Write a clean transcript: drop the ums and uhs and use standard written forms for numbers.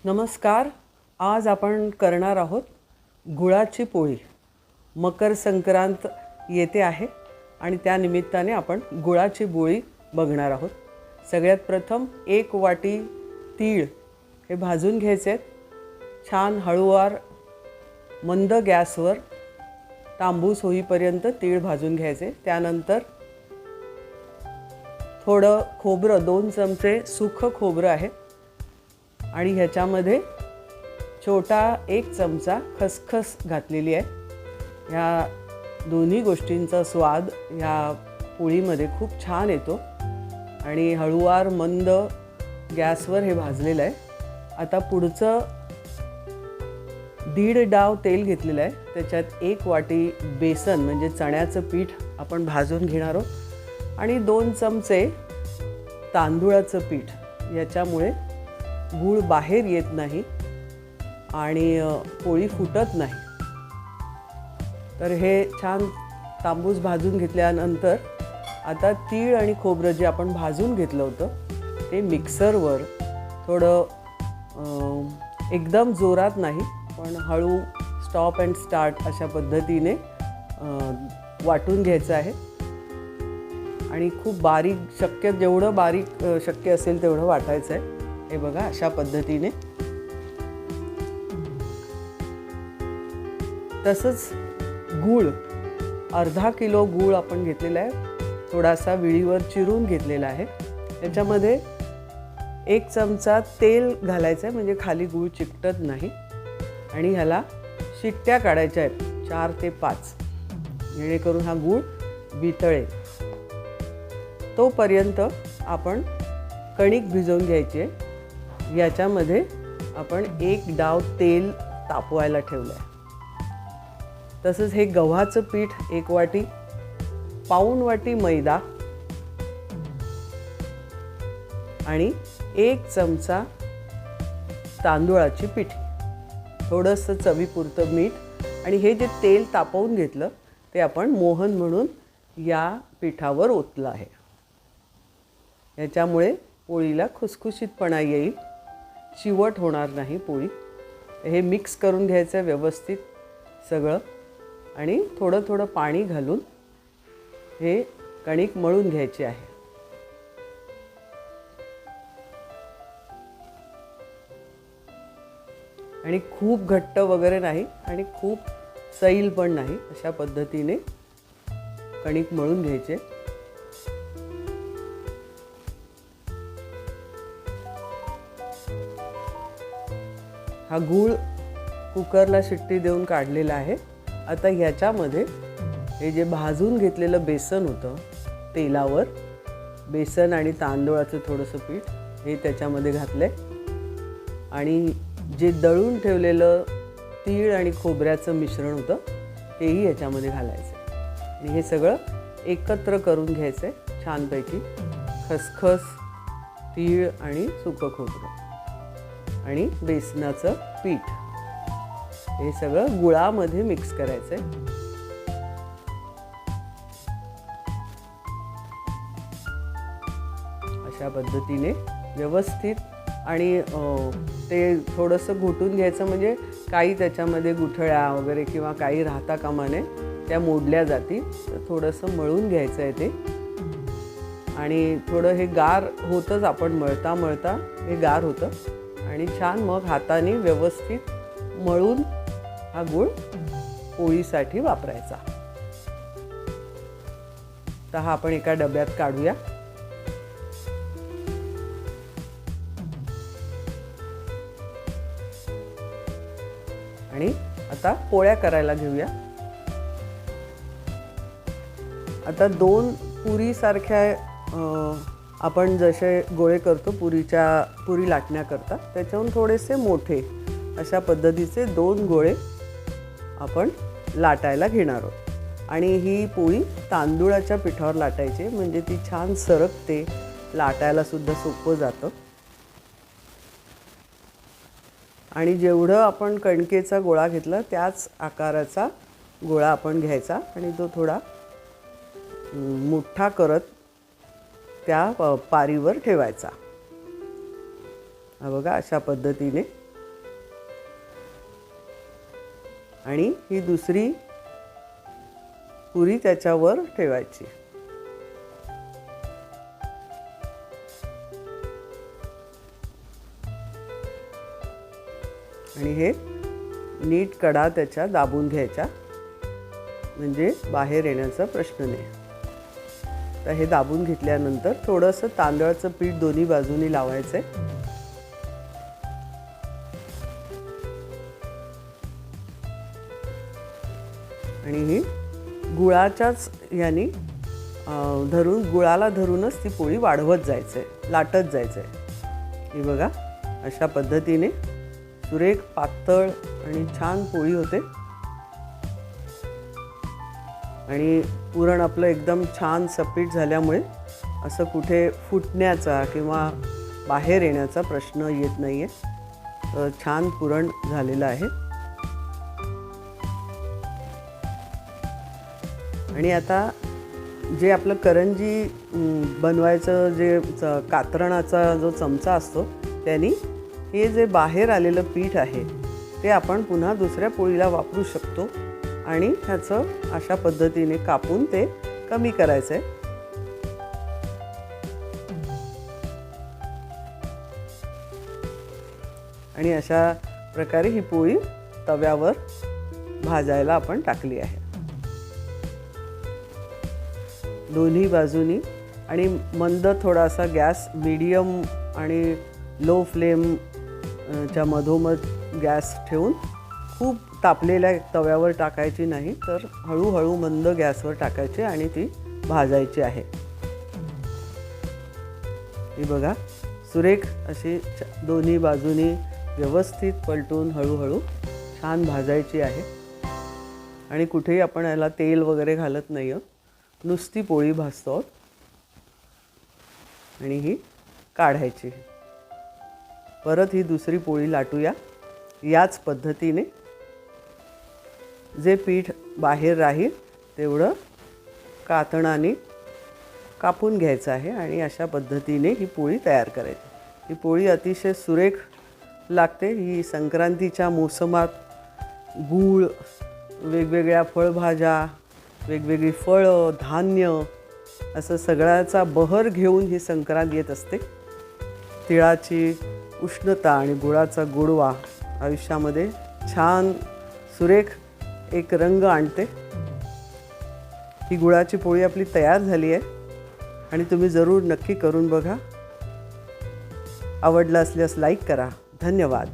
नमस्कार. आज आपण करणार आहोत गुळाची पोळी. मकर संक्रांत येते आहे आणि त्या निमित्ताने आपण गुळाची पोळी बघणार आहोत. सगळ्यात प्रथम 1 वाटी तीळ हे भाजून घ्यायचे आहेत. छान हळूवार मंद गॅसवर तांबूस होईपर्यंत तीळ भाजून घ्यायचे. त्यानंतर थोडं खोबरं, 2 चमचे सुखं खोबरं आहे आणि ह्याच्यामध्ये छोटा 1 चमचा खसखस घातलेली आहे. ह्या दोन्ही गोष्टींचा स्वाद ह्या पोळीमध्ये खूप छान येतो आणि हळूवार मंद गॅसवर हे भाजलेलं आहे. आता पुढचं 1.5 डाव तेल घेतलेलं आहे. त्याच्यात 1 वाटी बेसन म्हणजे चण्याचं पीठ आपण भाजून घेणार आहोत आणि 2 चमचे तांदूळाचं पीठ. याच्यामुळे गूळ बाहेर येत नाही आणि पोळी फुटत नाही. तर हे छान तांबूस भाजून घेतल्यानंतर आता तीळ आणि खोबरं जे आपण भाजून घेतलं होतं ते मिक्सरवर थोडं एकदम जोरात नाही पण हळू स्टॉप अँड स्टार्ट अशा पद्धतीने वाटून घ्यायचं आहे आणि खूप बारीक जेवढं बारीक शक्य असेल तेवढं वाटायचं आहे. हे बघा अशा पद्धतीने. तसंच गूळ, अर्धा किलो गूळ आपण घेतलेला आहे. थोडासा विळीवर चिरून घेतलेला आहे. त्याच्यामध्ये 1 चमचा तेल घालायचं आहे म्हणजे खाली गूळ चिकटत नाही आणि ह्याला शिट्ट्या काढायच्या आहेत 4 ते 5 जेणेकरून हा गूळ वितळेल. तोपर्यंत आपण कणिक भिजवून घ्यायची आहे. याच्यामध्ये आपण 1 डाव तेल तापवायला ठेवलं आहे. तसंच हे गव्हाचं पीठ 1 वाटी, पाऊण वाटी मैदा आणि 1 चमचा तांदूळाची पिठी, थोडंसं चवीपुरतं मीठ आणि हे जे तेल तापवून घेतलं ते आपण मोहन म्हणून या पिठावर ओतलं आहे. याच्यामुळे पोळीला खुसखुशीतपणा येईल, चिवट होणार नाही पोळी. हे मिक्स करून घ्यायचं व्यवस्थित सगळं आणि थोडं थोडं पाणी घालून हे कणिक मळून घ्यायचे आहे. आणि खूप घट्ट वगैरे नाही आणि खूप सैल पण नाही, अशा पद्धतीने कणिक मळून घ्यायचे. हा गूळ कुकरला शिट्टी देऊन काढलेला आहे. आता ह्याच्यामध्ये हे जे भाजून घेतलेलं बेसन होतं तेलावर, बेसन आणि तांदूळाचं थोडंसं पीठ हे त्याच्यामध्ये घातलंय आणि जे दळून ठेवलेलं तीळ आणि खोबऱ्याचं मिश्रण होतं तेही ह्याच्यामध्ये घालायचं आणि हे सगळं एकत्र करून घ्यायचं आहे छानपैकी. खसखस, तीळ आणि सुकं खोबरं आणि बेसनाचं पीठ हे सगळं गुळामध्ये मिक्स करायचं आहे. अशा पद्धतीने व्यवस्थित आणि ते थोडंसं घोटून घ्यायचं म्हणजे काही त्याच्यामध्ये गुठळ्या वगैरे किंवा काही राहता कामा नये, त्या मोडल्या जातील. तर थोडंसं मळून घ्यायचं आहे ते आणि थोडं हे गार होतंच, आपण मळता मळता हे गार होतं आणि छान मग हाताने व्यवस्थित मळून हा गूळ पोळीसाठी वापरायचा. तर हा आपण एका डब्यात काढूया. आणि आता पोळ्या करायला घेऊया. आता 2 पुरीसारख्या आपण जसे गोळे करतो पुरी लाटण्याकरता, त्याच्याहून थोडेसे मोठे अशा पद्धतीचे 2 गोळे आपण लाटायला घेणार आहोत आणि ही पोळी तांदूळाच्या पिठावर लाटायची म्हणजे ती छान सरकते, लाटायला सुद्धा सोपं जातं. आणि जेवढं आपण कणकेचा गोळा घेतला त्याच आकाराचा गोळा आपण घ्यायचा आणि तो थोडा मोठा करत त्या पारीवर ठेवायचा. हा बघा अशा पद्धतीने आणि ही दुसरी पुरी त्याच्यावर ठेवायची. आणि हे नीट कडा त्याच्या दाबून घ्यायच्या, म्हणजे बाहेर येण्याचा प्रश्न नाही. तर हे दाबून घेतल्यानंतर थोडंसं तांदळाचं पीठ दोन्ही बाजूनी लावायचं आहे. आणि ही गुळाच्याच याने गुळाला धरूनच ती पोळी वाढवत जायचं आहे, लाटत जायचं आहे. ही बघा, अशा पद्धतीने सुरेख पातळ आणि छान पोळी होते. आणि पुरण आपलं एकदम छान सपीट झाल्यामुळे असं कुठे फुटण्याचा किंवा बाहेर येण्याचा प्रश्न येत नाही आहे. छान पुरण झालेलं आहे. आणि आता जे आपलं करंजी बनवायचं जे कातरणाचा जो चमचा असतो त्याने हे जे बाहेर आलेलं पीठ आहे ते आपण पुन्हा दुसऱ्या पोळीला वापरू शकतो. आणि ह्याचं अशा पद्धतीने कापून ते कमी करायचं आहे. आणि अशा प्रकारे ही पोळी तव्यावर भाजायला आपण टाकली आहे दोन्ही बाजूनी. आणि मंद थोडासा गॅस, मीडियम आणि लो फ्लेम च्या मधोमध गॅस ठेवून खूप तापलेल्या तव्यावर टाकायची नाही, तर हळूहळू मंद गॅसवर टाकायची आणि ती भाजायची आहे. ही बघा, सुरेख अशी दोन्ही बाजूनी व्यवस्थित पलटून हळूहळू छान भाजायची आहे. आणि कुठेही आपण याला तेल वगैरे घालत नाही आहोत, नुसती पोळी भाजतो आहोत. आणि ही काढायची. परत ही दुसरी पोळी लाटूया याच पद्धतीने. जे पीठ बाहेर राहील तेवढं कातणाने कापून घ्यायचं आहे आणि अशा पद्धतीने ही पोळी तयार करायची. ही पोळी अतिशय सुरेख लागते. ही संक्रांतीच्या मोसमात गूळ, वेगवेगळ्या फळभाज्या, वेगवेगळी फळं, धान्य असं सगळ्याचा बहर घेऊन ही संक्रांत येत असते. तिळाची उष्णता आणि गुळाचा गोडवा आयुष्यामध्ये छान सुरेख एक रंग आणते. ही गुळाची पोळी आपली तयार झाली आहे आणि तुम्ही जरूर नक्की करून बघा. आवडलं असल्यास लाईक करा. धन्यवाद.